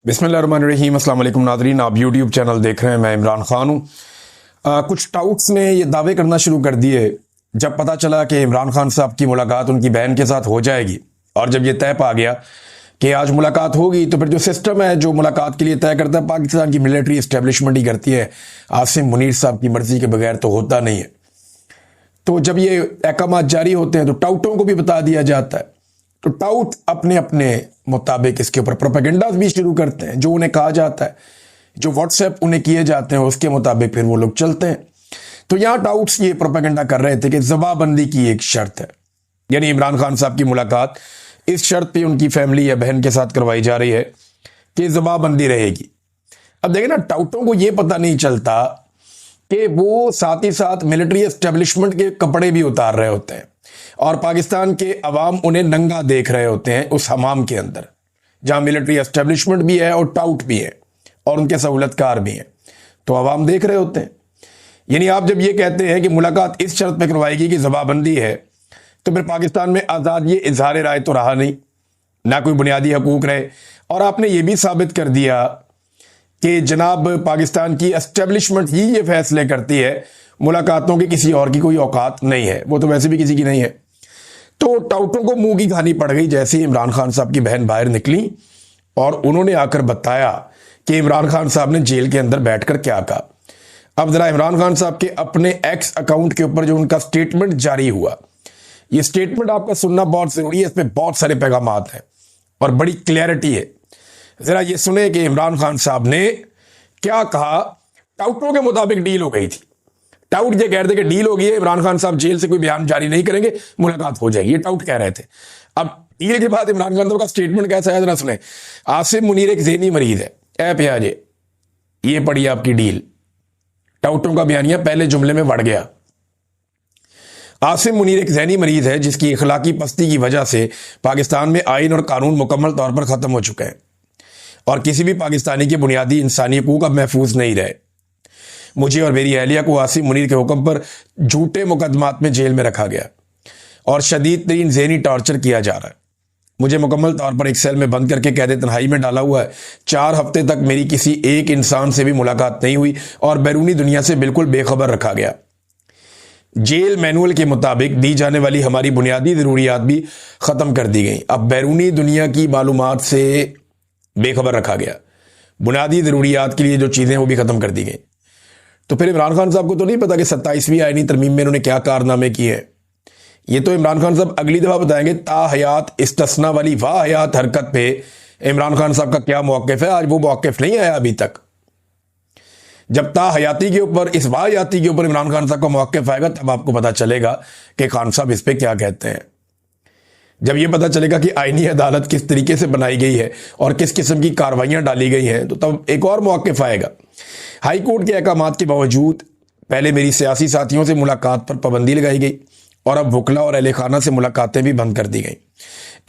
बिस्मिल्लाहिर्रहमानिर्रहीम। अस्सलाम वालेकुम नाज़रीन, आप यूट्यूब चैनल देख रहे हैं। मैं इमरान खान हूँ। कुछ टाउट्स ने ये दावे करना शुरू कर दिए जब पता चला कि इमरान खान साहब की मुलाकात उनकी बहन के साथ हो जाएगी, और जब ये तय पा गया कि आज मुलाकात होगी, तो फिर जो सिस्टम है जो मुलाकात के लिए तय करता है पाकिस्तान की मिलिट्री इस्टेब्लिशमेंट ही करती है। आसिम मुनीर साहब की मर्जी के बगैर तो होता नहीं है। तो जब ये अहकामात जारी होते हैं तो टाउटों को भी बता दिया जाता है, तो टाउट अपने अपने मुताबिक इसके ऊपर प्रोपेगेंडा भी शुरू करते हैं। जो उन्हें कहा जाता है, जो व्हाट्सएप उन्हें किए जाते हैं, उसके मुताबिक फिर वो लोग चलते हैं। तो यहाँ टाउट्स ये प्रोपेगेंडा कर रहे थे कि जबाबंदी की एक शर्त है, यानी इमरान खान साहब की मुलाकात इस शर्त पे उनकी फैमिली या बहन के साथ करवाई जा रही है कि जबाबंदी रहेगी। अब देखें ना, टाउटों को ये पता नहीं चलता कि वो साथ ही साथ मिलिट्री एस्टेब्लिशमेंट के कपड़े भी उतार रहे होते हैं और पाकिस्तान के अवाम उन्हें नंगा देख रहे होते हैं उस हमाम के अंदर, जहां मिलिट्री एस्टेब्लिशमेंट भी है और टाउट भी है और उनके सहूलतकार भी हैं। तो अवाम देख रहे होते हैं। यानी आप जब ये कहते हैं कि मुलाकात इस शर्त पे करवाएगी कि जबाबंदी है, तो फिर पाकिस्तान में आज़ाद ये इजहार राय तो रहा नहीं, ना कोई बुनियादी हकूक रहे। और आपने ये भी साबित कर दिया कि जनाब पाकिस्तान की एस्टेब्लिशमेंट ही ये फैसले करती है, मुलाकातों की किसी और की कोई औकात नहीं है, वो तो वैसे भी किसी की नहीं है। तो टाउटों को मुंह की खानी पड़ गई जैसे ही इमरान खान साहब की बहन बाहर निकली और उन्होंने आकर बताया कि इमरान खान साहब ने जेल के अंदर बैठकर क्या कहा। अब जरा इमरान खान साहब के अपने एक्स अकाउंट के ऊपर जो उनका स्टेटमेंट जारी हुआ, ये स्टेटमेंट आपका सुनना बहुत जरूरी है। इसमें बहुत सारे पैगामात हैं और बड़ी क्लैरिटी है। जरा ये सुने कि इमरान खान साहब ने क्या कहा। टाउटों के मुताबिक डील हो गई थी। टाउट ये कह रहे थे कि डील हो गई है, इमरान खान साहब जेल से कोई बयान जारी नहीं करेंगे, मुलाकात हो जाएगी, ये टाउट कह रहे थे। अब डील के बाद इमरान खान साहब का स्टेटमेंट कैसा है जरा सुने। आसिम मुनीर एक ज़हनी मरीज है, ए प्याजे, ये पड़ी आपकी डील। टाउटों का बयानिया पहले जुमले में बढ़ गया। आसिम मुनीर एक ज़हनी मरीज है जिसकी इखलाकी पस्ती की वजह से पाकिस्तान में आइन और कानून मुकम्मल तौर पर ख़त्म हो चुके हैं और किसी भी पाकिस्तानी के बुनियादी इंसानी हकूक अब महफूज नहीं रहे। मुझे और मेरी अहलिया को आसिम मुनीर के हुक्म पर झूठे मुकदमात में जेल में रखा गया और शदीद तरीन ज़हनी टॉर्चर किया जा रहा है। मुझे मुकम्मल तौर पर एक सेल में बंद करके कैद तन्हाई में डाला हुआ है। 4 हफ्ते तक मेरी किसी एक इंसान से भी मुलाकात नहीं हुई और बैरूनी दुनिया से बिल्कुल बेखबर रखा गया। जेल मैनुअल के मुताबिक दी जाने वाली हमारी बुनियादी ज़रूरियात भी ख़त्म कर दी गई। अब बैरूनी दुनिया की मालूमात से बेखबर रखा गया। बुनियादी ज़रूरियात के लिए जो चीज़ें वो भी ख़त्म कर दी गई। तो फिर इमरान खान साहब को तो नहीं पता कि 27वीं आईनी तरमीम में इन्होंने क्या कारनामे किए हैं। ये तो इमरान खान साहब अगली दफ़ा बताएंगे। ताहयात इस्तस्ना वाली वाहयात हरकत पे इमरान खान साहब का क्या मौक़िफ़ है, आज वो मौक़िफ़ नहीं आया अभी तक। जब ताहयाती के ऊपर, इस वाहयाती के ऊपर इमरान खान साहब का मौक़िफ़ आएगा, तब आपको पता चलेगा कि खान साहब इस पर क्या कहते हैं। जब ये पता चलेगा कि आईनी अदालत किस तरीके से बनाई गई है और किस किस्म की कार्रवाइयाँ डाली गई हैं, तो तब एक और मौक़िफ़ आएगा। हाई कोर्ट के अहकामात के बावजूद पहले मेरी सियासी साथियों से मुलाकात पर पाबंदी लगाई गई और अब वकला और अहले खाना से मुलाकातें भी बंद कर दी गई।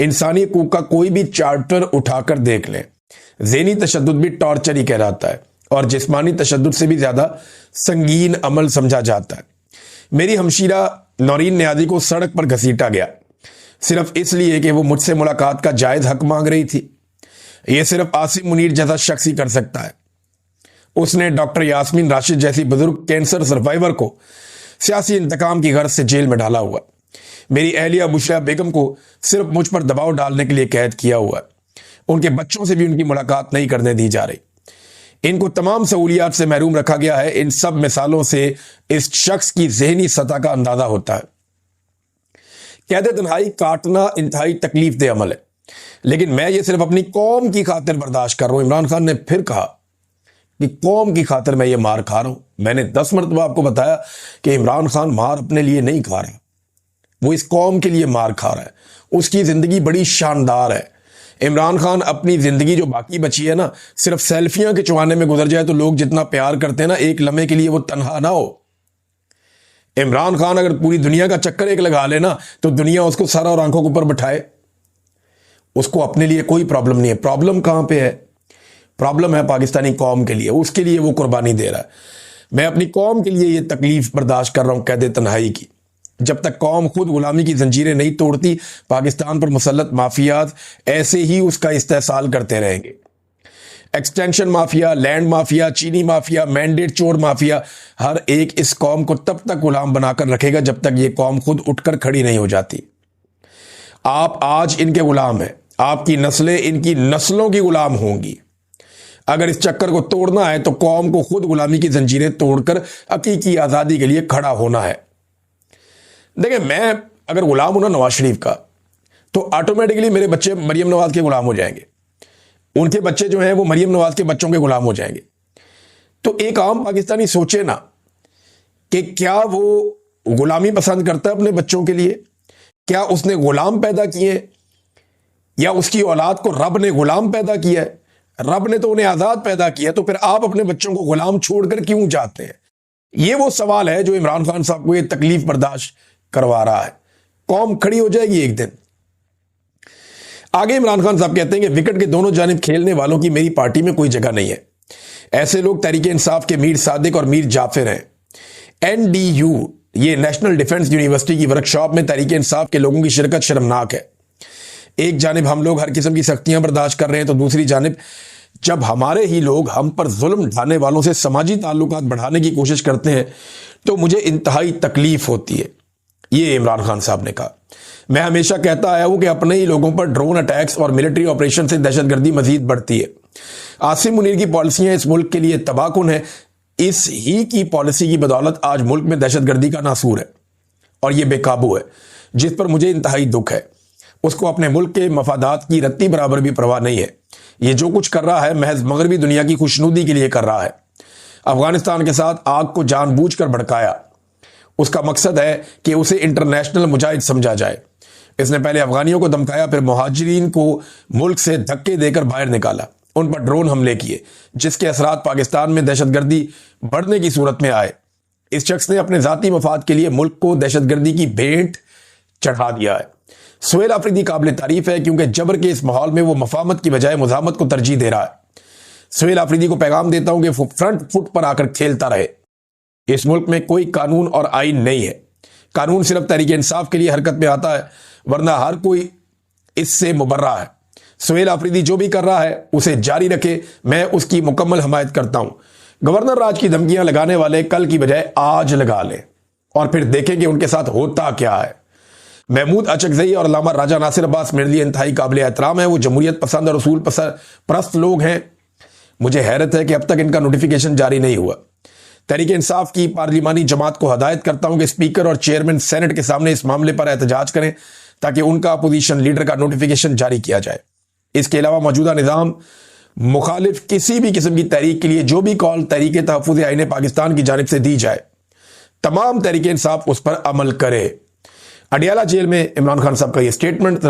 इंसानी हकूक़ का कोई भी चार्टर उठाकर देख लें, ज़हनी तशद्दुद भी टॉर्चर ही कहलाता है और जिस्मानी तशद्दुद से भी ज़्यादा संगीन अमल समझा जाता है। मेरी हमशीरा नौरीन नियाज़ी को सड़क पर घसीटा गया सिर्फ इसलिए कि वो मुझसे मुलाकात का जायज़ हक मांग रही थी। ये सिर्फ आसिम मुनीर जैसा शख्स ही कर सकता है। उसने डॉक्टर यास्मीन राशिद जैसी बुजुर्ग कैंसर सर्वाइवर को सियासी इंतकाम की गर्ज से जेल में डाला हुआ। मेरी अहलिया बुशरा बेगम को सिर्फ मुझ पर दबाव डालने के लिए कैद किया हुआ। उनके बच्चों से भी उनकी मुलाकात नहीं करने दी जा रही। इनको तमाम सहूलियात से महरूम रखा गया है। इन सब मिसालों से इस शख्स की ज़हनी सतह का अंदाजा होता है। कैद तन्हाई काटना इंतहाई तकलीफ दे अमल है, लेकिन मैं ये सिर्फ अपनी कौम की खातिर बर्दाश्त कर रहा हूं। इमरान खान ने फिर कहा कि कौम की खातिर मैं ये मार खा रहा हूं। मैंने 10 मरतबा आपको बताया कि इमरान खान मार अपने लिए नहीं खा रहा, वो इस कौम के लिए मार खा रहा है। उसकी जिंदगी बड़ी शानदार है। इमरान खान अपनी जिंदगी जो बाकी बची है ना, सिर्फ सेल्फियां के चुवाने में गुजर जाए तो लोग जितना प्यार करते हैं ना, एक लम्हे के लिए वो तन्हा ना हो। इमरान खान अगर पूरी दुनिया का चक्कर एक लगा लेना तो दुनिया उसको सर और आंखों के ऊपर बिठाए। उसको अपने लिए कोई प्रॉब्लम नहीं है। प्रॉब्लम कहां पे है? प्रॉब्लम है पाकिस्तानी कौम के लिए। उसके लिए वो कुर्बानी दे रहा है। मैं अपनी कौम के लिए ये तकलीफ बर्दाश्त कर रहा हूं कैद तन्हाई की। जब तक कौम खुद गुलामी की जंजीरें नहीं तोड़ती, पाकिस्तान पर मुसल्लत माफियात ऐसे ही उसका इस्तेहसाल करते रहेंगे। ایکسٹینشن مافیا، لینڈ مافیا، چینی مافیا، مینڈیٹ چور مافیا، ہر ایک اس قوم کو تب تک غلام بنا کر رکھے گا جب تک یہ قوم خود اٹھ کر کھڑی نہیں ہو جاتی۔ آپ آج ان کے غلام ہیں، آپ کی نسلیں ان کی نسلوں کی غلام ہوں گی۔ اگر اس چکر کو توڑنا ہے تو قوم کو خود غلامی کی زنجیریں توڑ کر حقیقی آزادی کے لیے کھڑا ہونا ہے۔ دیکھیں، میں اگر غلام ہوں نا نواز شریف کا، تو آٹومیٹکلی میرے بچے مریم نواز کے غلام ہو جائیں گے، ان کے بچے جو ہیں وہ مریم نواز کے بچوں کے غلام ہو جائیں گے۔ تو ایک عام پاکستانی سوچے نا کہ کیا وہ غلامی پسند کرتا ہے اپنے بچوں کے لیے؟ کیا اس نے غلام پیدا کیے یا اس کی اولاد کو رب نے غلام پیدا کیا ہے؟ رب نے تو انہیں آزاد پیدا کیا، تو پھر آپ اپنے بچوں کو غلام چھوڑ کر کیوں جاتے ہیں؟ یہ وہ سوال ہے جو عمران خان صاحب کو یہ تکلیف برداشت کروا رہا ہے۔ قوم کھڑی ہو جائے گی ایک دن۔ آگے عمران خان صاحب کہتے ہیں کہ وکٹ کے دونوں جانب کھیلنے والوں کی میری پارٹی میں کوئی جگہ نہیں ہے۔ ایسے لوگ تحریک انصاف کے میر صادق اور میر جعفر ہیں۔ NDU، یہ نیشنل ڈیفنس یونیورسٹی کی ورکشاپ میں تحریک انصاف کے لوگوں کی شرکت شرمناک ہے۔ ایک جانب ہم لوگ ہر قسم کی سختیاں برداشت کر رہے ہیں، تو دوسری جانب جب ہمارے ہی لوگ ہم پر ظلم ڈھانے والوں سے سماجی تعلقات بڑھانے کی کوشش کرتے ہیں تو مجھے انتہائی تکلیف ہوتی ہے۔ یہ عمران خان صاحب نے کہا۔ میں ہمیشہ کہتا آیا ہوں کہ اپنے ہی لوگوں پر ڈرون اٹیکس اور ملٹری آپریشن سے دہشت گردی مزید بڑھتی ہے۔ عاصم منیر کی پالیسیاں اس ملک کے لیے تباہ کن ہیں۔ اس ہی کی پالیسی کی بدولت آج ملک میں دہشت گردی کا ناسور ہے اور یہ بے قابو ہے، جس پر مجھے انتہائی دکھ ہے۔ اس کو اپنے ملک کے مفادات کی رتی برابر بھی پرواہ نہیں ہے۔ یہ جو کچھ کر رہا ہے محض مغربی دنیا کی خوشنودی کے لیے کر رہا ہے۔ افغانستان کے ساتھ آگ کو جان بوجھ کر بھڑکایا۔ اس کا مقصد ہے کہ اسے انٹرنیشنل مجاہد سمجھا جائے۔ اس نے پہلے افغانیوں کو دمکایا، پھر مہاجرین کو ملک سے دھکے دے کر باہر نکالا، ان پر ڈرون حملے کیے، جس کے اثرات پاکستان میں دہشت گردی بڑھنے کی صورت میں آئے۔ اس شخص نے اپنے ذاتی مفاد کے لیے ملک کو دہشت گردی کی بھیٹ چڑھا دیا ہے۔ سہیل آفریدی قابل تعریف ہے کیونکہ جبر کے اس ماحول میں وہ مفاہمت کی بجائے مزاحمت کو ترجیح دے رہا ہے۔ سہیل آفریدی کو پیغام دیتا ہوں کہ فرنٹ فٹ پر آ کر کھیلتا رہے۔ اس ملک میں کوئی قانون اور آئین نہیں ہے۔ قانون صرف تحریک انصاف کے لیے حرکت میں آتا ہے، ورنہ ہر کوئی اس سے مبرہ ہے۔ سہیل آفریدی جو بھی کر رہا ہے اسے جاری رکھے، میں اس کی مکمل حمایت کرتا ہوں۔ گورنر راج کی دھمکیاں لگانے والے کل کی بجائے آج لگا لیں اور پھر دیکھیں کہ ان کے ساتھ ہوتا کیا ہے۔ محمود اچکزئی اور علامہ راجہ ناصر عباس میرے لیے انتہائی قابل احترام ہیں۔ وہ جمہوریت پسند اور اصول پرست لوگ ہیں۔ مجھے حیرت ہے کہ اب تک ان کا نوٹیفیکیشن جاری نہیں ہوا۔ تحریک انصاف کی پارلیمانی جماعت کو ہدایت کرتا ہوں کہ اسپیکر اور چیئرمین سینٹ کے سامنے اس معاملے پر احتجاج کریں تاکہ ان کا اپوزیشن لیڈر کا نوٹیفیکیشن جاری کیا جائے۔ اس کے علاوہ موجودہ نظام مخالف کسی بھی قسم کی تحریک کے لیے جو بھی کال تحریک تحفظ آئین پاکستان کی جانب سے دی جائے، تمام تحریک انصاف اس پر عمل کرے۔ اڈیالہ جیل میں عمران خان صاحب کا یہ سٹیٹمنٹ